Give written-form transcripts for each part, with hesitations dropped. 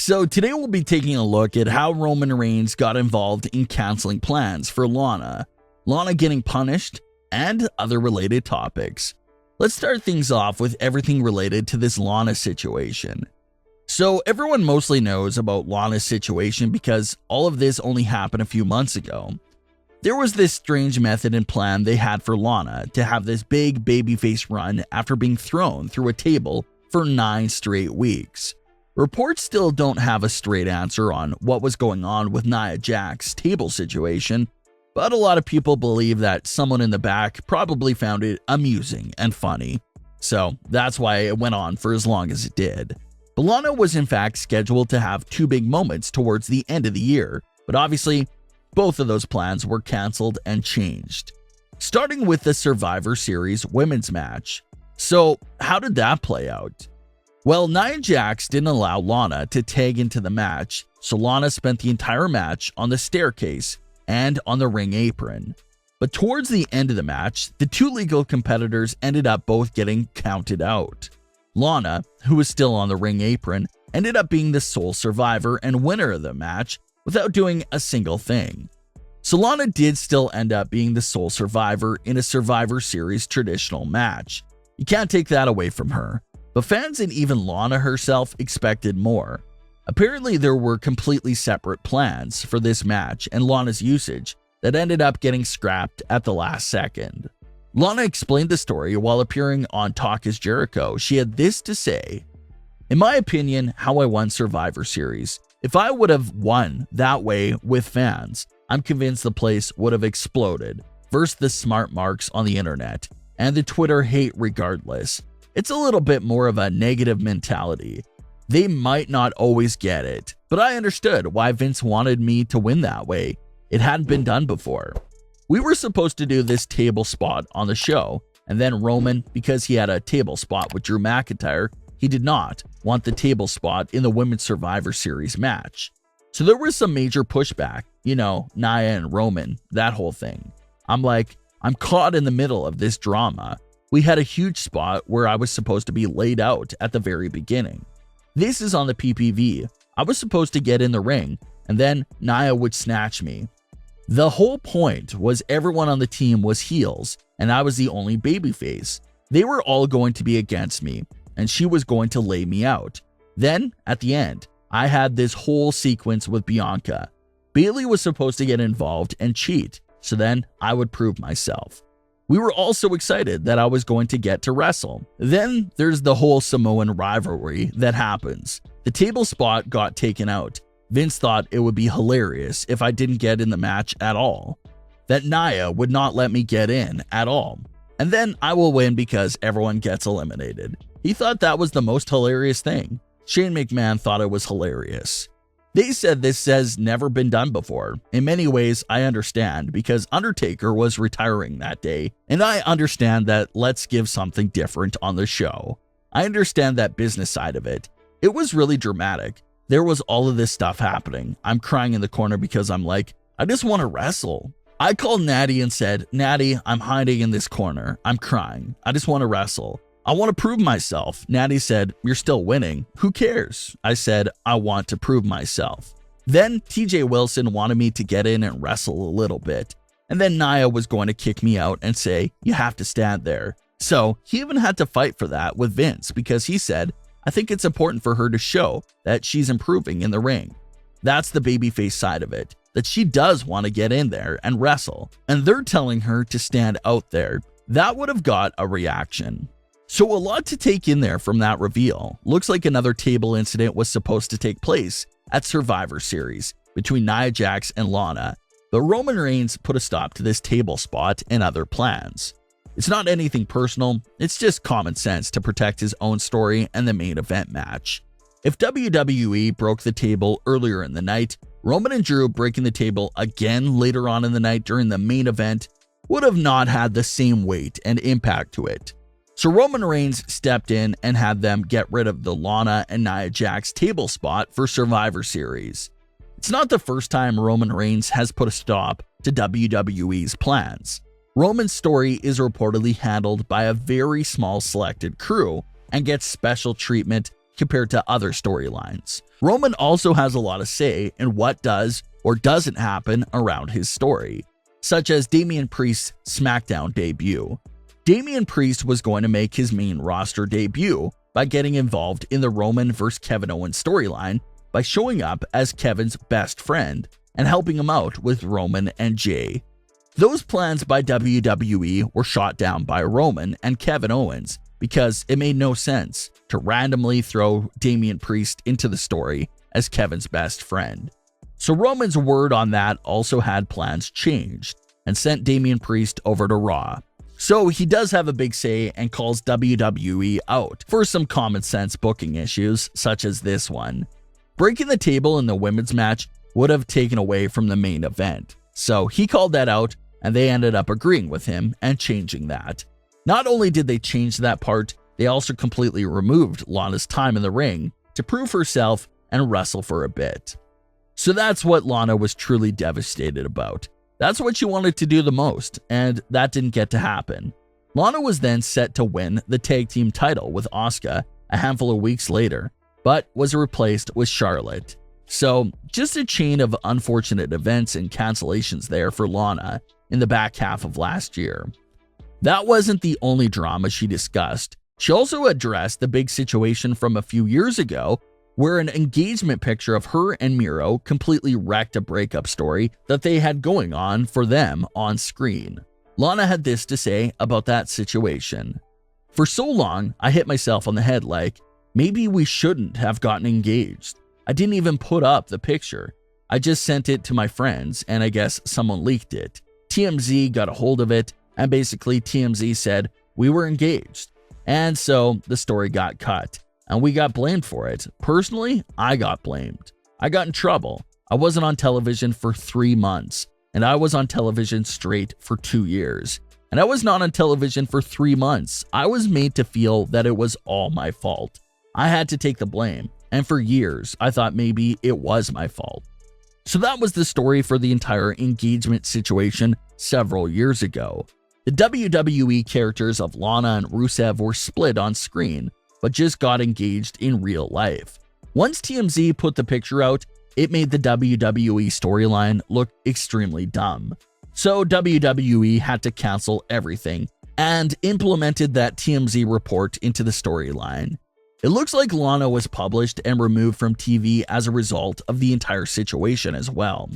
So today we'll be taking a look at how Roman Reigns got involved in canceling plans for Lana, Lana getting punished, and other related topics. Let's start things off with everything related to this Lana situation. So everyone mostly knows about Lana's situation because all of this only happened a few months ago. There was this strange method and plan they had for Lana to have this big babyface run after being thrown through a table for 9 straight weeks. Reports still don't have a straight answer on what was going on with Nia Jax's table situation, but a lot of people believe that someone in the back probably found it amusing and funny. So that's why it went on for as long as it did. But Lana was in fact scheduled to have 2 big moments towards the end of the year, but obviously both of those plans were cancelled and changed. Starting with the Survivor Series women's match. So how did that play out? Well, Nia Jax didn't allow Lana to tag into the match, so Lana spent the entire match on the staircase and on the ring apron. But towards the end of the match, the 2 legal competitors ended up both getting counted out. Lana, who was still on the ring apron, ended up being the sole survivor and winner of the match without doing a single thing. So Lana did still end up being the sole survivor in a Survivor Series traditional match. You can't take that away from her. But fans and even Lana herself expected more. Apparently there were completely separate plans for this match and Lana's usage that ended up getting scrapped at the last second. Lana explained the story while appearing on Talk is Jericho. She had this to say: "In my opinion, how I won Survivor Series. If I would have won that way with fans, I'm convinced the place would have exploded versus the smart marks on the internet and the Twitter hate regardless. It's a little bit more of a negative mentality. They might not always get it, but I understood why Vince wanted me to win that way. It hadn't been done before. We were supposed to do this table spot on the show, and then Roman, because he had a table spot with Drew McIntyre, he did not want the table spot in the Women's Survivor Series match. So there was some major pushback, Nia and Roman, that whole thing. I'm like, I'm caught in the middle of this drama. We had a huge spot where I was supposed to be laid out at the very beginning. This is on the PPV. I was supposed to get in the ring, and then Nia would snatch me. The whole point was everyone on the team was heels, and I was the only babyface. They were all going to be against me, and she was going to lay me out. Then, at the end, I had this whole sequence with Bianca. Bayley was supposed to get involved and cheat, so then I would prove myself. We were all so excited that I was going to get to wrestle. Then there's the whole Samoan rivalry that happens. The table spot got taken out. Vince thought it would be hilarious if I didn't get in the match at all. That Nia would not let me get in at all. And then I will win because everyone gets eliminated. He thought that was the most hilarious thing. Shane McMahon thought it was hilarious. They said this has never been done before. In many ways, I understand because Undertaker was retiring that day, and I understand that let's give something different on the show. I understand that business side of it. It was really dramatic. There was all of this stuff happening. I'm crying in the corner because I'm like, I just want to wrestle. I called Natty and said, Natty, I'm hiding in this corner. I'm crying. I just want to wrestle. I want to prove myself. Natty said, you're still winning. Who cares? I said, I want to prove myself. Then TJ Wilson wanted me to get in and wrestle a little bit. And then Nia was going to kick me out and say, you have to stand there. So he even had to fight for that with Vince because he said, I think it's important for her to show that she's improving in the ring. That's the babyface side of it, that she does want to get in there and wrestle. And they're telling her to stand out there. That would have got a reaction. So a lot to take in there from that reveal. Looks like another table incident was supposed to take place at Survivor Series between Nia Jax and Lana, but Roman Reigns put a stop to this table spot and other plans. It's not anything personal, it's just common sense to protect his own story and the main event match. If WWE broke the table earlier in the night, Roman and Drew breaking the table again later on in the night during the main event would have not had the same weight and impact to it. So Roman Reigns stepped in and had them get rid of the Lana and Nia Jax table spot for Survivor Series. It's not the first time Roman Reigns has put a stop to WWE's plans. Roman's story is reportedly handled by a very small selected crew and gets special treatment compared to other storylines. Roman also has a lot of say in what does or doesn't happen around his story, such as Damian Priest's SmackDown debut. Damian Priest was going to make his main roster debut by getting involved in the Roman vs. Kevin Owens storyline by showing up as Kevin's best friend and helping him out with Roman and Jay. Those plans by WWE were shot down by Roman and Kevin Owens because it made no sense to randomly throw Damian Priest into the story as Kevin's best friend. So Roman's word on that also had plans changed and sent Damian Priest over to Raw. So he does have a big say and calls WWE out for some common sense booking issues such as this one. Breaking the table in the women's match would have taken away from the main event. So he called that out and they ended up agreeing with him and changing that. Not only did they change that part, they also completely removed Lana's time in the ring to prove herself and wrestle for a bit. So that's what Lana was truly devastated about. That's what she wanted to do the most, and that didn't get to happen. Lana was then set to win the tag team title with Asuka a handful of weeks later, but was replaced with Charlotte. So just a chain of unfortunate events and cancellations there for Lana in the back half of last year. That wasn't the only drama she discussed. She also addressed the big situation from a few years ago where an engagement picture of her and Miro completely wrecked a breakup story that they had going on for them on screen. Lana had this to say about that situation. "For so long, I hit myself on the head like, maybe we shouldn't have gotten engaged. I didn't even put up the picture. I just sent it to my friends and I guess someone leaked it. TMZ got a hold of it and basically TMZ said we were engaged. And so the story got cut and we got blamed for it. Personally, I got blamed. I got in trouble. I wasn't on television for 3 months and I was on television straight for 2 years. And I was not on television for 3 months. I was made to feel that it was all my fault. I had to take the blame. And for years, I thought maybe it was my fault." So that was the story for the entire engagement situation several years ago. The WWE characters of Lana and Rusev were split on screen, but just got engaged in real life. Once TMZ put the picture out, it made the WWE storyline look extremely dumb. So WWE had to cancel everything and implemented that TMZ report into the storyline. It looks like Lana was published and removed from TV as a result of the entire situation as well.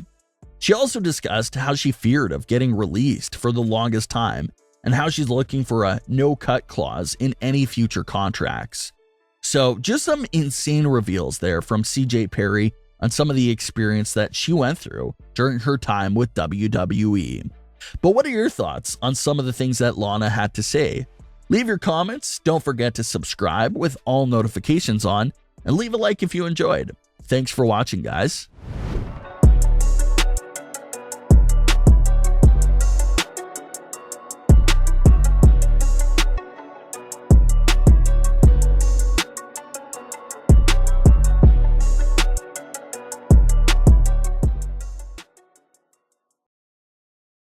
She also discussed how she feared of getting released for the longest time and how she's looking for a no-cut clause in any future contracts. So just some insane reveals there from CJ Perry on some of the experience that she went through during her time with WWE. But what are your thoughts on some of the things that Lana had to say? Leave your comments, don't forget to subscribe with all notifications on, and leave a like if you enjoyed. Thanks for watching, guys.